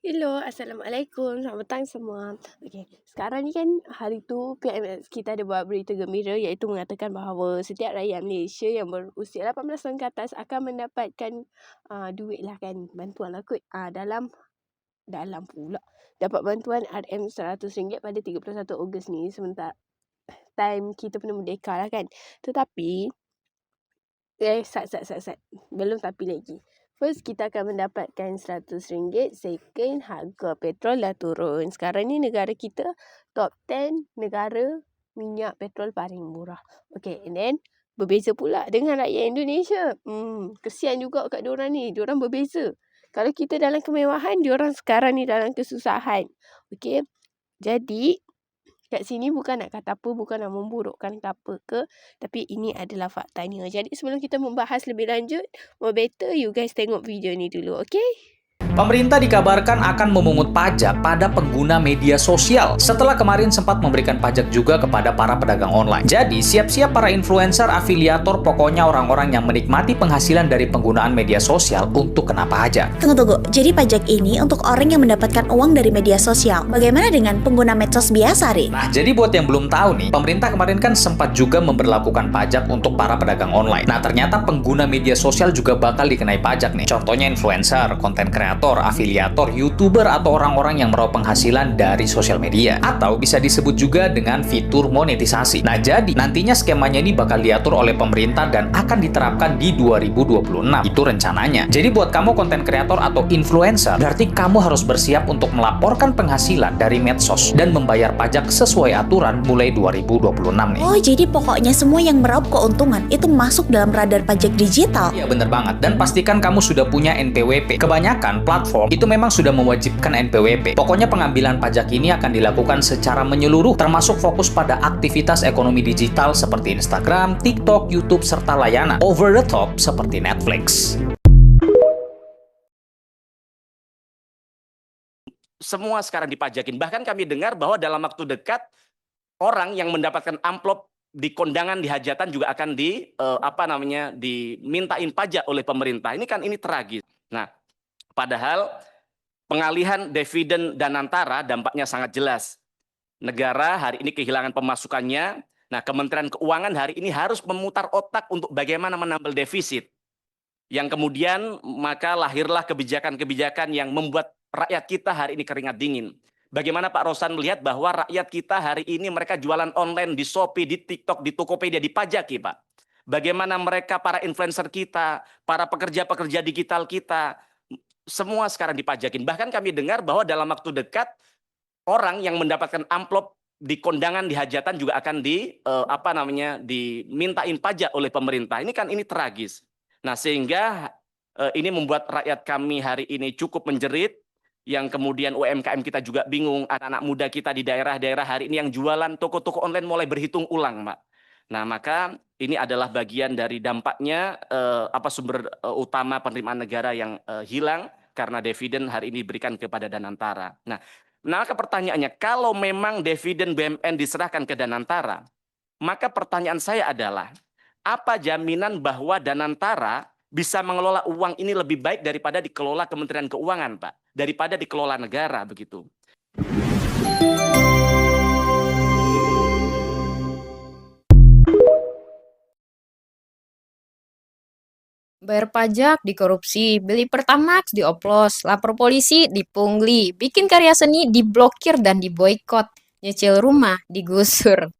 Hello, Assalamualaikum. Selamat petang semua. Okey, sekarang ni kan hari tu PMS kita ada buat berita gembira iaitu mengatakan bahawa setiap rakyat Malaysia yang berusia 18 tahun ke atas akan mendapatkan duit lah kan, bantuan lah kot. Dalam pula dapat bantuan RM100 pada 31 Ogos ni sementara time kita pun merdeka lah kan. Tetapi sat. Belum tapi lagi. First, kita akan mendapatkan RM100. Second, harga petrol dah turun. Sekarang ni negara kita top 10 negara minyak petrol paling murah. Okay, and then berbeza pula dengan rakyat Indonesia. Kesian juga kat diorang ni. Diorang berbeza. Kalau kita dalam kemewahan, diorang sekarang ni dalam kesusahan. Okay, jadi kat sini bukan nak kata apa, bukan nak memburukkan ke apa ke, tapi ini adalah faktanya. Jadi sebelum kita membahas lebih lanjut, more better you guys tengok video ni dulu, okay? Pemerintah dikabarkan akan memungut pajak pada pengguna media sosial setelah kemarin sempat memberikan pajak juga kepada para pedagang online. Jadi, siap-siap para influencer, afiliator, pokoknya orang-orang yang menikmati penghasilan dari penggunaan media sosial untuk kena pajak. Tunggu. Jadi pajak ini untuk orang yang mendapatkan uang dari media sosial. Bagaimana dengan pengguna medsos biasa, Ri? Nah, jadi buat yang belum tahu nih, pemerintah kemarin kan sempat juga memberlakukan pajak untuk para pedagang online. Nah, ternyata pengguna media sosial juga bakal dikenai pajak nih. Contohnya influencer, konten kreator, afiliator, YouTuber, atau orang-orang yang meraup penghasilan dari sosial media. Atau bisa disebut juga dengan fitur monetisasi. Nah, jadi nantinya skemanya ini bakal diatur oleh pemerintah dan akan diterapkan di 2026. Itu rencananya. Jadi buat kamu konten kreator atau influencer, berarti kamu harus bersiap untuk melaporkan penghasilan dari medsos dan membayar pajak sesuai aturan mulai 2026 nih. Oh, jadi pokoknya semua yang meraup keuntungan itu masuk dalam radar pajak digital. Iya, bener banget. Dan pastikan kamu sudah punya NPWP. Kebanyakan platform itu memang sudah mewajibkan NPWP. Pokoknya pengambilan pajak ini akan dilakukan secara menyeluruh, termasuk fokus pada aktivitas ekonomi digital seperti Instagram, TikTok, YouTube, serta layanan over the top seperti Netflix. Semua sekarang dipajakin. Bahkan kami dengar bahwa dalam waktu dekat orang yang mendapatkan amplop di kondangan, di hajatan juga akan dimintain pajak oleh pemerintah. Ini tragis. Nah, padahal pengalihan dividen Danantara dampaknya sangat jelas. Negara hari ini kehilangan pemasukannya. Nah, Kementerian Keuangan hari ini harus memutar otak untuk bagaimana menambal defisit. Yang kemudian maka lahirlah kebijakan-kebijakan yang membuat rakyat kita hari ini keringat dingin. Bagaimana Pak Rosan melihat bahwa rakyat kita hari ini mereka jualan online di Shopee, di TikTok, di Tokopedia dipajaki, Pak. Bagaimana mereka para influencer kita, para pekerja-pekerja digital kita, semua sekarang dipajakin. Bahkan kami dengar bahwa dalam waktu dekat orang yang mendapatkan amplop di kondangan, di hajatan juga akan dimintain pajak oleh pemerintah. Ini tragis. Nah, sehingga ini membuat rakyat kami hari ini cukup menjerit, yang kemudian UMKM kita juga bingung, anak-anak muda kita di daerah-daerah hari ini yang jualan toko-toko online mulai berhitung ulang, Pak. Nah, maka ini adalah bagian dari dampaknya sumber utama penerimaan negara yang hilang karena dividen hari ini diberikan kepada Danantara. Nah, maka pertanyaannya, kalau memang dividen BUMN diserahkan ke Danantara, maka pertanyaan saya adalah, apa jaminan bahwa Danantara bisa mengelola uang ini lebih baik daripada dikelola Kementerian Keuangan, Pak? Daripada dikelola negara, begitu. Bayar pajak dikorupsi, beli Pertamax dioplos, lapor polisi dipungli, bikin karya seni diblokir dan diboikot, nyicil rumah digusur.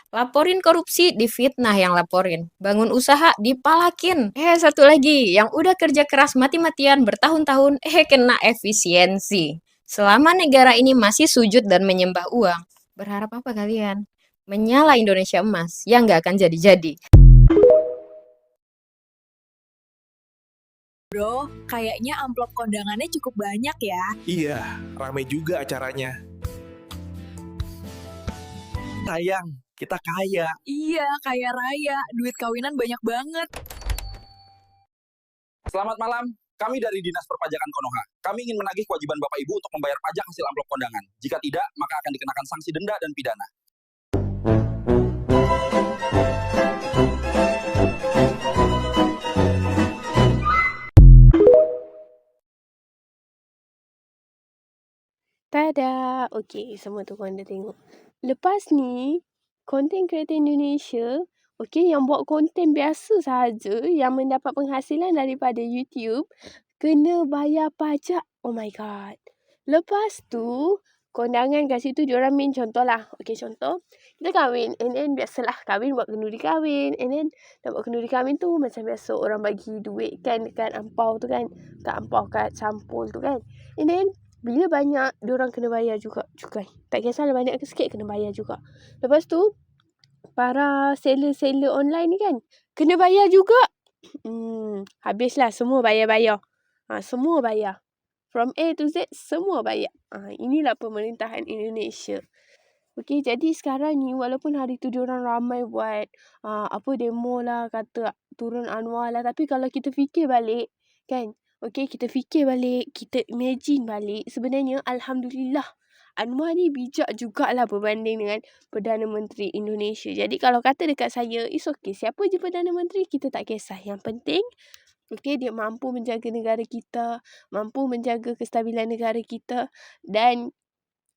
Laporin korupsi difitnah yang laporin, bangun usaha dipalakin. Satu lagi, yang udah kerja keras mati-matian bertahun-tahun, kena efisiensi. Selama negara ini masih sujud dan menyembah uang, berharap apa kalian? Menyala Indonesia emas yang nggak akan jadi-jadi. Bro, kayaknya amplop kondangannya cukup banyak ya. Iya, ramai juga acaranya. Sayang, kita kaya. Iya, kaya raya. Duit kawinan banyak banget. Selamat malam, kami dari Dinas Perpajakan Konoha. Kami ingin menagih kewajiban Bapak Ibu untuk membayar pajak hasil amplop kondangan. Jika tidak, maka akan dikenakan sanksi denda dan pidana. Tada! Okey, semua tu korang dah tengok. Lepas ni, content creator Indonesia, okey, yang buat konten biasa saja, yang mendapat penghasilan daripada YouTube, kena bayar pajak. Oh my god. Lepas tu, kondangan kat situ diorang main contoh lah. Okey, contoh. Kita kahwin. And then biasalah kahwin buat kenduri kahwin. And then dah buat kenduri kahwin tu macam biasa orang bagi duit kan dekat ampau tu kan. Kat ampau kat sampul tu kan. And then bila banyak, diorang kena bayar juga cukai. Tak kisahlah banyak ke sikit, kena bayar juga. Lepas tu, para seller-seller online ni kan, kena bayar juga. Habislah semua bayar-bayar. Semua bayar. From A to Z, semua bayar. Inilah pemerintahan Indonesia. Okey, jadi sekarang ni walaupun hari tu diorang ramai buat demo lah, kata turun Anwar lah. Tapi kalau kita fikir balik, kan, okey, kita fikir balik, kita imagine balik, sebenarnya Alhamdulillah, Anwar ni bijak jugalah berbanding dengan Perdana Menteri Indonesia. Jadi kalau kata dekat saya, it's okay, siapa je Perdana Menteri, kita tak kisah. Yang penting, okey, dia mampu menjaga negara kita, mampu menjaga kestabilan negara kita dan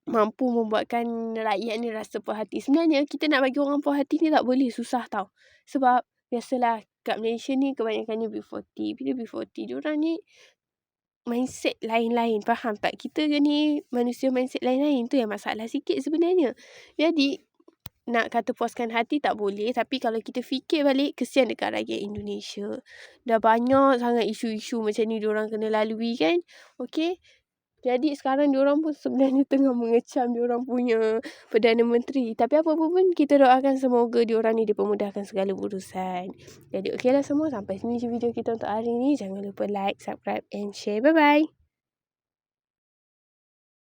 mampu membuatkan rakyat ni rasa puas hati. Sebenarnya kita nak bagi orang puas hati ni tak boleh, susah tau. Sebab biasalah kat Malaysia ni kebanyakannya B40. Bila B40, diorang ni mindset lain-lain. Faham tak? Kita ni manusia mindset lain-lain. Tu yang masalah sikit sebenarnya. Jadi nak kata puaskan hati tak boleh. Tapi kalau kita fikir balik, kesian dekat rakyat Indonesia. Dah banyak sangat isu-isu macam ni diorang kena lalui kan. Okey. Jadi sekarang diorang pun sebenarnya tengah mengecam diorang punya Perdana Menteri. Tapi apa-apa pun kita doakan semoga diorang ni dipermudahkan segala urusan. Jadi okeylah semua, sampai sini je video kita untuk hari ni. Jangan lupa like, subscribe and share. Bye-bye.